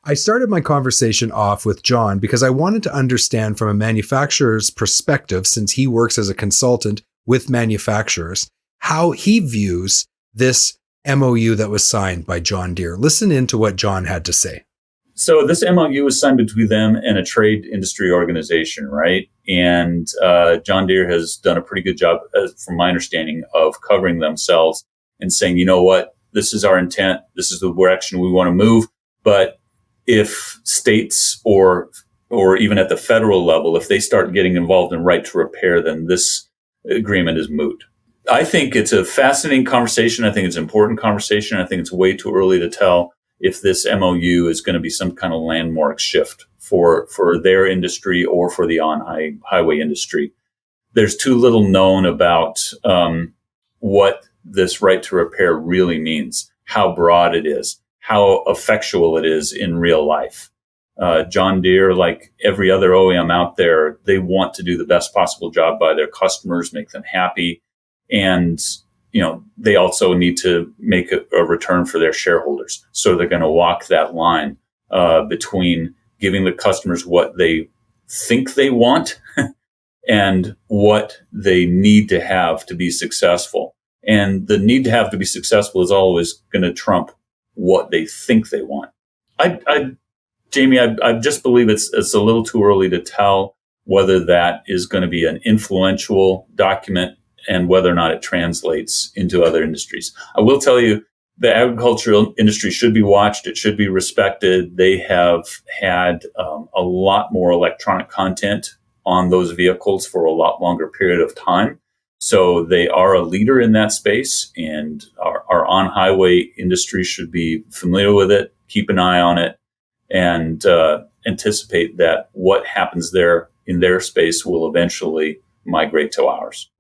I started my conversation off with John because I wanted to understand from a manufacturer's perspective, since he works as a consultant with manufacturers, how he views this MOU that was signed by John Deere. Listen in to what John had to say. So this MOU was signed between them and a trade industry organization, right? And John Deere has done a pretty good job, from my understanding, of covering themselves and saying, you know what, this is our intent. This is the direction we want to move. But if states or even at the federal level, if they start getting involved in right to repair, then this agreement is moot. I think it's a fascinating conversation. I think it's an important conversation. I think it's way too early to tell if this MOU is going to be some kind of landmark shift for their industry or for the on-highway industry. There's too little known about what this right to repair really means, how broad it is, how effectual it is in real life. John Deere, like every other OEM out there, they want to do the best possible job by their customers, make them happy. And, they also need to make a return for their shareholders. So they're going to walk that line between giving the customers what they think they want and what they need to have to be successful. And the need to have to be successful is always going to trump what they think they want. Jamie, I just believe it's a little too early to tell whether that is going to be an influential document and whether or not it translates into other industries. I will tell you, the agricultural industry should be watched. It should be respected. They have had a lot more electronic content on those vehicles for a lot longer period of time. So they are a leader in that space, and our on-highway industry should be familiar with it, keep an eye on it, and anticipate that what happens there in their space will eventually migrate to ours.